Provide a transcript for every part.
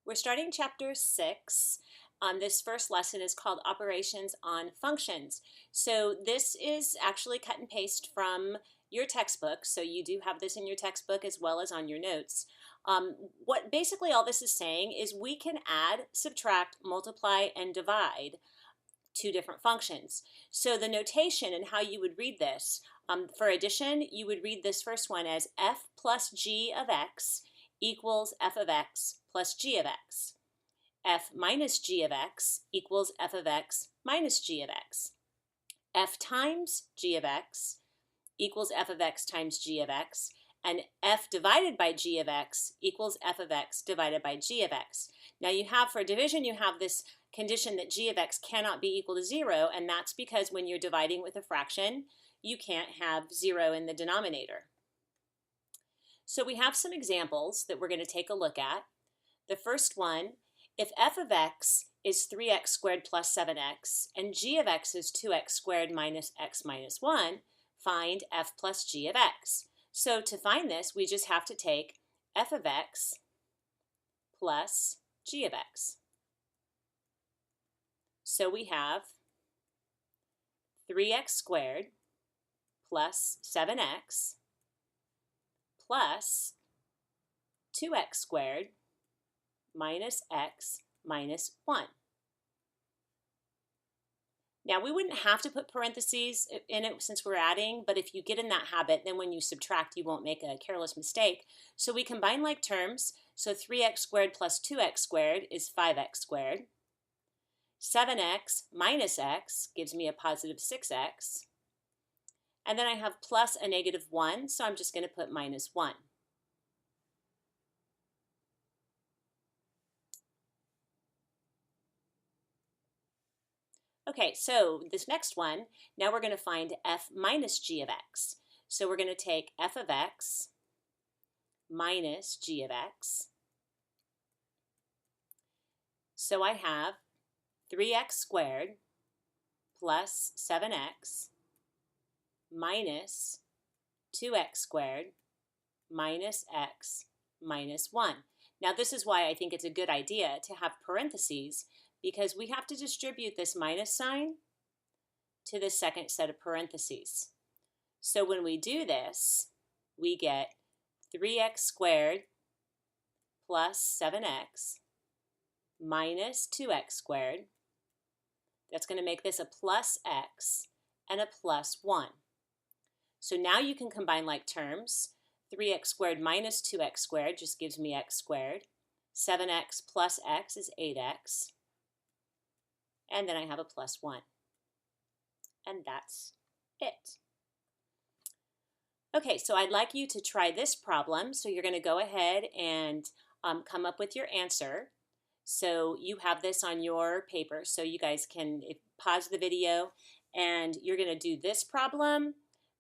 We're starting chapter 6. This first lesson is called Operations on Functions. So this is actually cut and paste from your textbook. So you do have this in your textbook as well as on your notes. What basically all this is saying is we can add, subtract, multiply, and divide two different functions. So the notation and how you would read this, for addition, you would read this first one as f plus g of x equals f of x plus g of x. F minus g of x equals f of x minus g of x. F times g of x equals f of x times g of x. And f divided by g of x equals f of x divided by g of x. Now you have, for division, you have this condition that g of x cannot be equal to 0, and that's because when you're dividing with a fraction, you can't have 0 in the denominator. So we have some examples that we're going to take a look at. The first one, if f of x is 3x squared plus 7x, and g of x is 2x squared minus x minus 1, find f plus g of x. So to find this, we just have to take f of x plus g of x. So we have 3x squared plus 7x plus 2x squared minus x minus 1. Now, we wouldn't have to put parentheses in it since we're adding, but if you get in that habit, then when you subtract, you won't make a careless mistake. So we combine like terms. So 3x squared plus 2x squared is 5x squared. 7x minus x gives me a positive 6x. And then I have plus a negative 1, so I'm just going to put minus 1. Okay, so this next one, now we're going to find f minus g of x. So we're going to take f of x minus g of x. So I have 3x squared plus 7x minus 2x squared minus x minus 1. Now this is why I think it's a good idea to have parentheses, because we have to distribute this minus sign to the second set of parentheses. So when we do this, we get 3x squared plus 7x minus 2x squared. That's going to make this a plus x and a plus 1. So now you can combine like terms. 3x squared minus 2x squared just gives me x squared. 7x plus x is 8x. And then I have a plus 1. And that's it. Okay, so I'd like you to try this problem. So you're going to go ahead and come up with your answer. So you have this on your paper, so you guys can pause the video, and you're going to do this problem,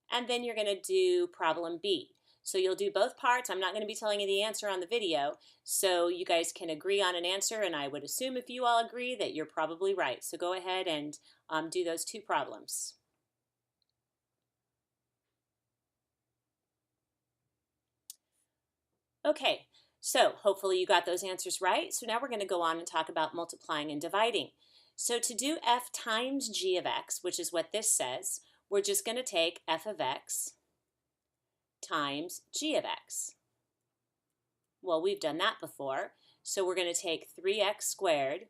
and then you're going to do problem B. So you'll do both parts. I'm not going to be telling you the answer on the video, so you guys can agree on an answer, and I would assume if you all agree that you're probably right. So go ahead and do those two problems. Okay, so hopefully you got those answers right. So now we're going to go on and talk about multiplying and dividing. So to do f times g of x, which is what this says, we're just going to take f of x times g of x. Well, we've done that before, so we're going to take 3x squared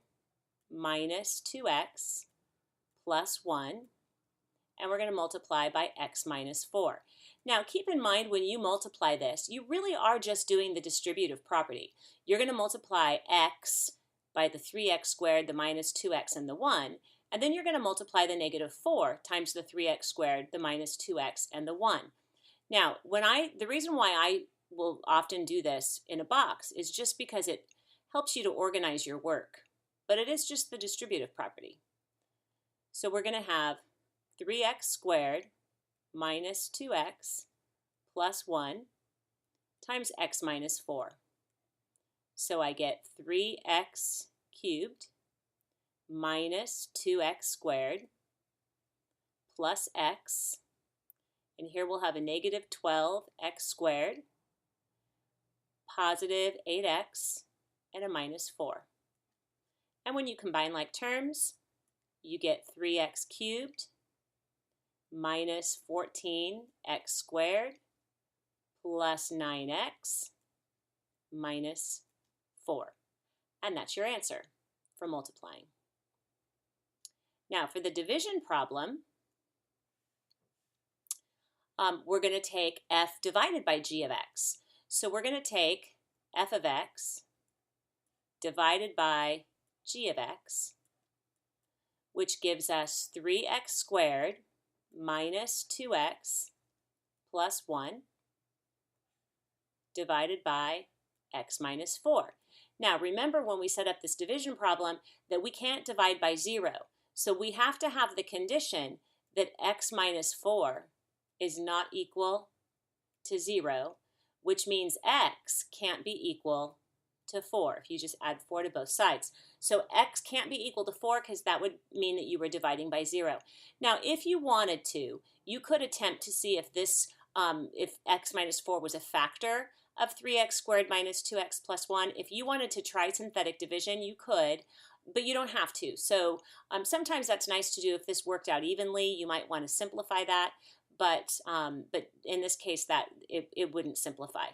minus 2x plus 1, and we're going to multiply by x minus 4. Now, keep in mind when you multiply this, you really are just doing the distributive property. You're going to multiply x by the 3x squared, the minus 2x, and the 1, and then you're going to multiply the negative 4 times the 3x squared, the minus 2x, and the 1. Now, the reason why I will often do this in a box is just because it helps you to organize your work, but it is just the distributive property. So we're going to have 3x squared minus 2x plus 1 times x minus 4. So I get 3x cubed minus 2x squared plus x, and here we'll have a negative 12x squared, positive 8x, and a minus 4. And when you combine like terms, you get 3x cubed minus 14x squared plus 9x minus 4. And that's your answer for multiplying. Now for the division problem, we're going to take f divided by g of x. So we're going to take f of x divided by g of x, which gives us 3x squared minus 2x plus 1 divided by x minus 4. Now remember when we set up this division problem that we can't divide by 0. So we have to have the condition that x minus 4 is not equal to 0, which means x can't be equal to 4 if you just add 4 to both sides. So x can't be equal to 4 because that would mean that you were dividing by 0. Now if you wanted to, you could attempt to see if this, if x minus 4 was a factor of 3x squared minus 2x plus 1. If you wanted to try synthetic division, you could, but you don't have to. So sometimes that's nice to do. If this worked out evenly, you might want to simplify that, but in this case, that it wouldn't simplify.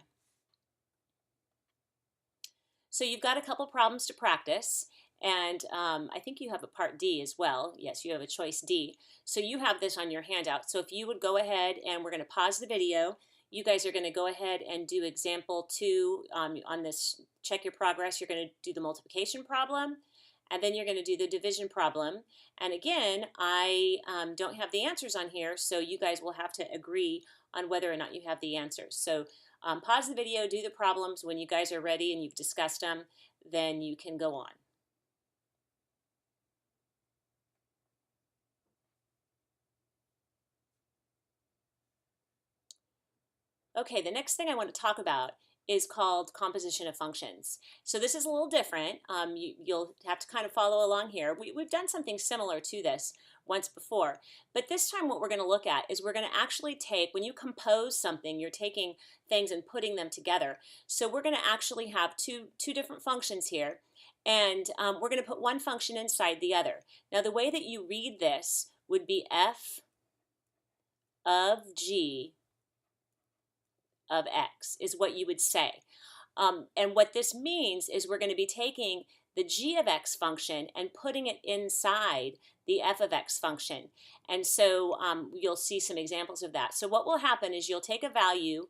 So you've got a couple problems to practice, and I think you have a part D as well. Yes, you have a choice D. So you have this on your handout. So if you would go ahead, and we're going to pause the video. You guys are going to go ahead and do example 2 on this. Check your progress. You're going to do the multiplication problem, and then you're going to do the division problem. And again, I don't have the answers on here, so you guys will have to agree on whether or not you have the answers. So pause the video, do the problems. When you guys are ready and you've discussed them, then you can go on. Okay, the next thing I want to talk about is called composition of functions. So this is a little different. You'll have to kind of follow along here. We've done something similar to this once before, but this time what we're going to look at is we're going to actually take, when you compose something, you're taking things and putting them together. So we're going to actually have two different functions here, and we're going to put one function inside the other. Now the way that you read this would be f of g of x is what you would say. And what this means is we're going to be taking the g of x function and putting it inside the f of x function. And so you'll see some examples of that. So what will happen is you'll take a value,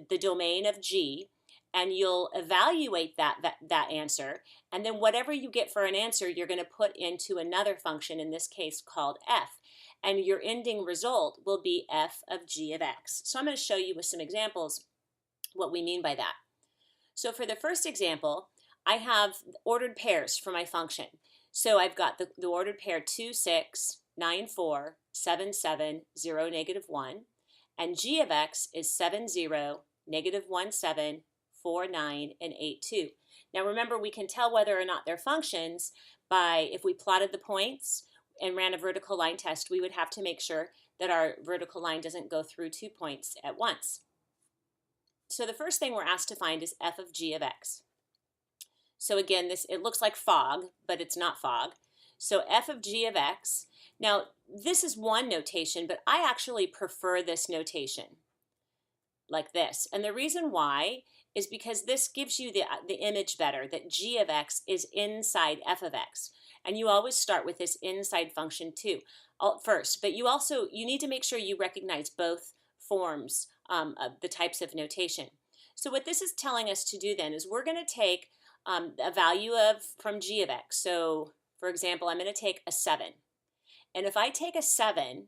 the domain of g, and you'll evaluate that answer. And then whatever you get for an answer, you're going to put into another function, in this case called f. And your ending result will be f of g of x. So I'm going to show you with some examples what we mean by that. So for the first example, I have ordered pairs for my function. So I've got the ordered pair 2, 6, 9, 4, 7, 7, 0, negative 1. And g of x is 7, 0, negative 1, 7, 4, 9, and 8, 2. Now remember, we can tell whether or not they're functions by, if we plotted the points and ran a vertical line test, we would have to make sure that our vertical line doesn't go through 2 points at once. So the first thing we're asked to find is f of g of x. So again, it looks like fog, but it's not fog. So f of g of x. Now this is one notation, but I actually prefer this notation like this. And the reason why is because this gives you the image better, that g of x is inside f of x. And you always start with this inside function too, first. But you need to make sure you recognize both forms of the types of notation. So what this is telling us to do then is we're going to take a value from g of x. So for example, I'm going to take a 7. And if I take a 7,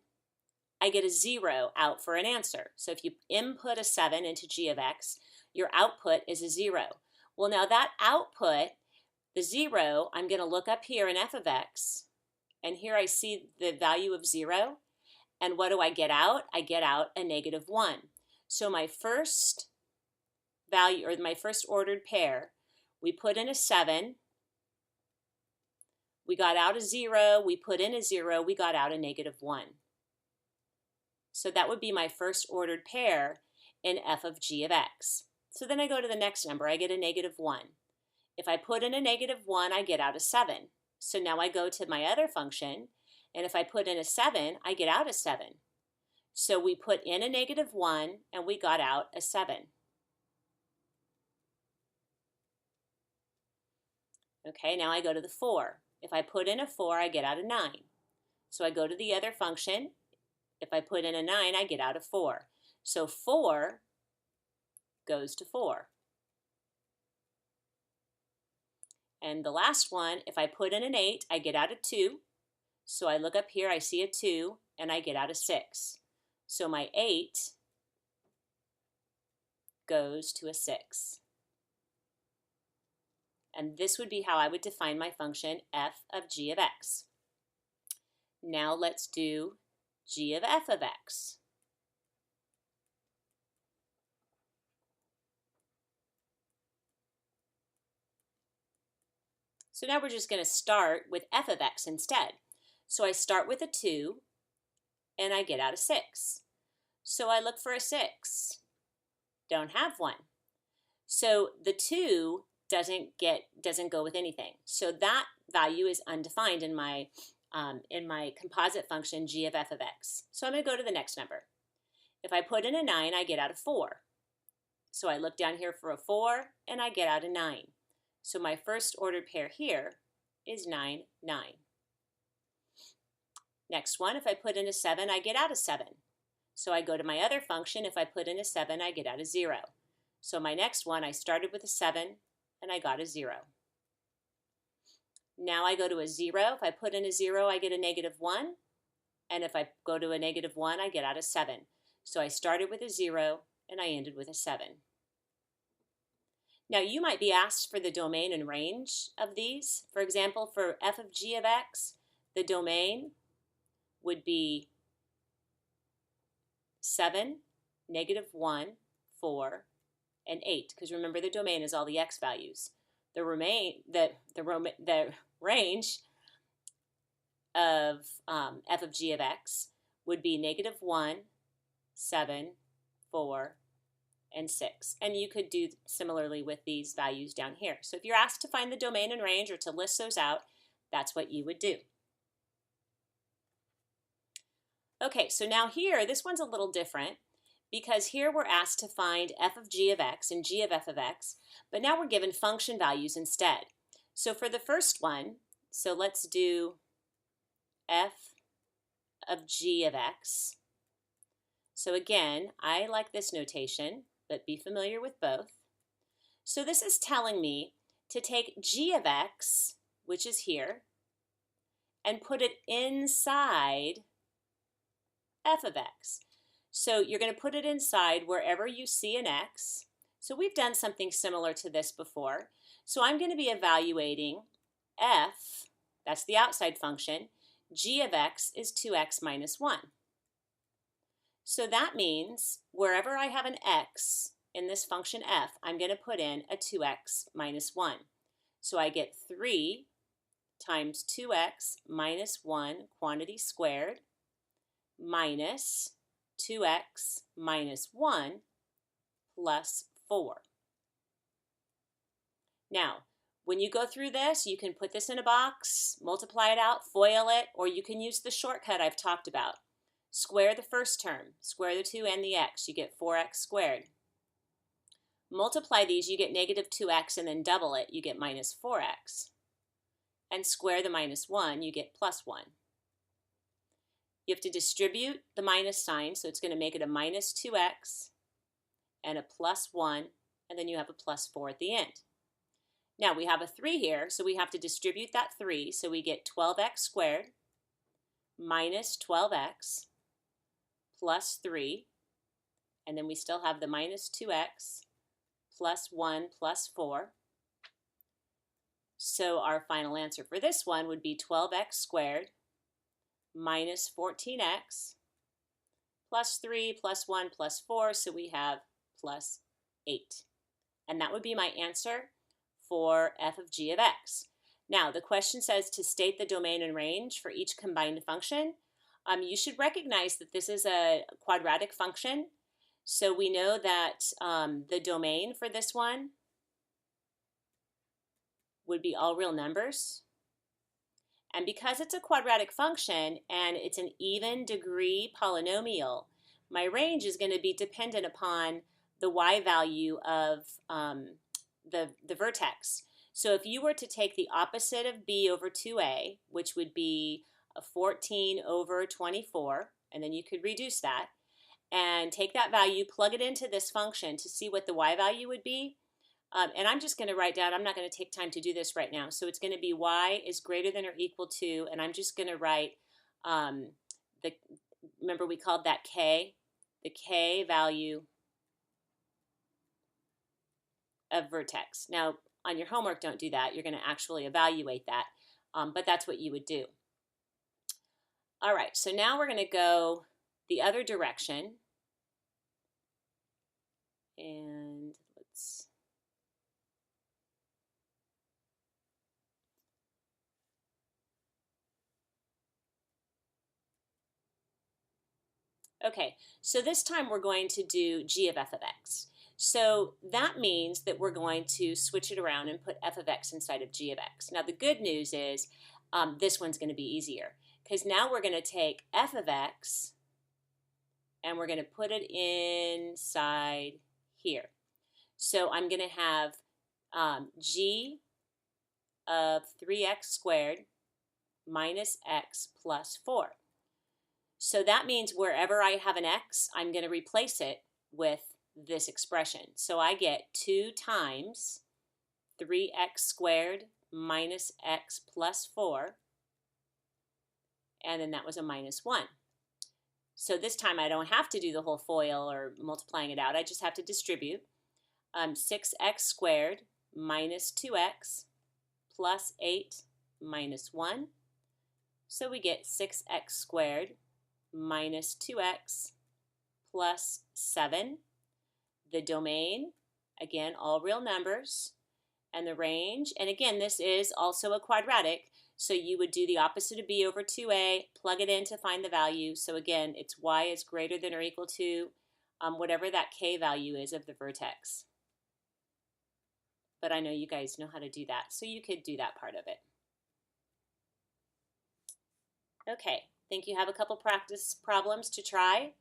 I get a 0 out for an answer. So if you input a 7 into g of x, your output is a 0. Well, now that output, the 0, I'm going to look up here in f of x, and here I see the value of 0. And what do I get out? I get out a negative 1. So my first value, or my first ordered pair, we put in a 7, we got out a 0, we put in a 0, we got out a negative 1. So that would be my first ordered pair in f of g of x. So then I go to the next number, I get a negative 1. If I put in a -1, I get out a 7. So now I go to my other function, and if I put in a 7, I get out a 7. So we put in a -1, and we got out a 7. Okay, now I go to the 4. If I put in a 4, I get out a 9. So I go to the other function. If I put in a 9, I get out a 4. So 4 goes to 4. And the last one, if I put in an 8, I get out a 2. So I look up here, I see a 2, and I get out a 6. So my 8 goes to a 6. And this would be how I would define my function f of g of x. Now let's do g of f of x. So now we're just going to start with f of x instead. So I start with a 2, and I get out a 6. So I look for a 6. Don't have one. So the 2 doesn't go with anything. So that value is undefined in my composite function g of f of x. So I'm going to go to the next number. If I put in a 9, I get out a 4. So I look down here for a 4, and I get out a 9. So my first ordered pair here is 9, 9. Next one, if I put in a 7, I get out a 7. So I go to my other function. If I put in a 7, I get out a 0. So my next one, I started with a 7, and I got a 0. Now I go to a 0. If I put in a 0, I get a -1. And if I go to a -1, I get out a 7. So I started with a 0, and I ended with a 7. Now you might be asked for the domain and range of these. For example, for f of g of x, the domain would be 7, -1, 4, and 8. Because remember, the domain is all the x values. The range of f of g of x would be -1, 7, 4, and 6. And you could do similarly with these values down here. So if you're asked to find the domain and range or to list those out, that's what you would do. Okay, so now here, this one's a little different because here we're asked to find f of g of x and g of f of x, but now we're given function values instead. So for the first one, so let's do f of g of x. So again, I like this notation, but be familiar with both. So this is telling me to take g of x, which is here, and put it inside f of x. So you're going to put it inside wherever you see an x. So we've done something similar to this before. So I'm going to be evaluating f, that's the outside function, g of x is 2x minus 1. So that means wherever I have an x in this function f, I'm going to put in a 2x minus 1. So I get 3 times 2x minus 1 quantity squared minus 2x minus 1 plus 4. Now, when you go through this, you can put this in a box, multiply it out, FOIL it, or you can use the shortcut I've talked about. Square the first term, square the 2 and the x, you get 4x squared. Multiply these, you get -2x, and then double it, you get minus 4x. And square the minus 1, you get plus 1. You have to distribute the minus sign, so it's going to make it a minus 2x and a plus 1, and then you have a plus 4 at the end. Now we have a 3 here, so we have to distribute that 3, so we get 12x squared minus 12x plus 3, and then we still have the minus 2x plus 1 plus 4. So our final answer for this one would be 12x squared minus 14x plus 3 plus 1 plus 4, so we have plus 8. And that would be my answer for f of g of x. Now, the question says to state the domain and range for each combined function. You should recognize that this is a quadratic function. So we know that the domain for this one would be all real numbers. And because it's a quadratic function and it's an even degree polynomial, my range is going to be dependent upon the y value of the vertex. So if you were to take the opposite of b over 2a, which would be a 14 over 24, and then you could reduce that, and take that value, plug it into this function to see what the y value would be. And I'm just going to write down, I'm not going to take time to do this right now. So it's going to be y is greater than or equal to, and I'm just going to write, remember we called that k, the k value of vertex. Now, on your homework, don't do that. You're going to actually evaluate that, but that's what you would do. All right, so now we're going to go the other direction. And let's... Okay, so this time we're going to do g of f of x. So that means that we're going to switch it around and put f of x inside of g of x. Now the good news is this one's going to be easier, because now we're going to take f of x and we're going to put it inside here. So I'm going to have g of 3x squared minus x plus 4. So that means wherever I have an x, I'm going to replace it with this expression. So I get 2 times 3x squared minus x plus 4, and then that was a minus 1. So this time I don't have to do the whole FOIL or multiplying it out. I just have to distribute. 6x squared minus 2x plus 8 minus 1. So we get 6x squared minus 2x plus 7. The domain, again, all real numbers. And the range, and again, this is also a quadratic, so you would do the opposite of b over 2a, plug it in to find the value. So again, it's y is greater than or equal to whatever that k value is of the vertex. But I know you guys know how to do that, so you could do that part of it. Okay, I think you have a couple practice problems to try.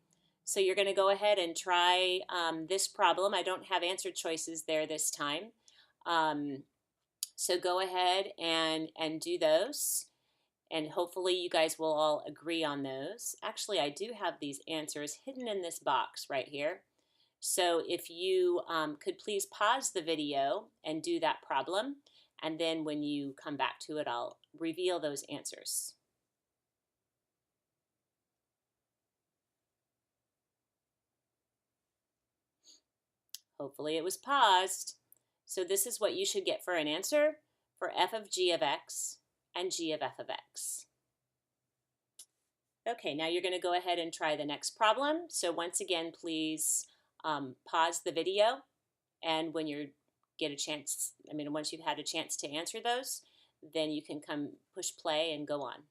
So you're going to go ahead and try this problem. I don't have answer choices there this time. So go ahead and do those, and hopefully you guys will all agree on those. Actually, I do have these answers hidden in this box right here. So if you could please pause the video and do that problem, and then when you come back to it, I'll reveal those answers. Hopefully it was paused. So this is what you should get for an answer for f of g of x and g of f of x. Okay, now you're going to go ahead and try the next problem. So once again, please pause the video, and when you get a chance, once you've had a chance to answer those, then you can come push play and go on.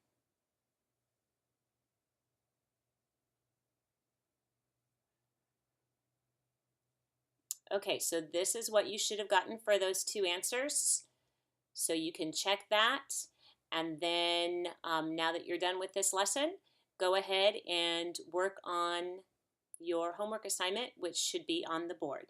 Okay, so this is what you should have gotten for those 2 answers. So you can check that, and then now that you're done with this lesson, go ahead and work on your homework assignment, which should be on the board.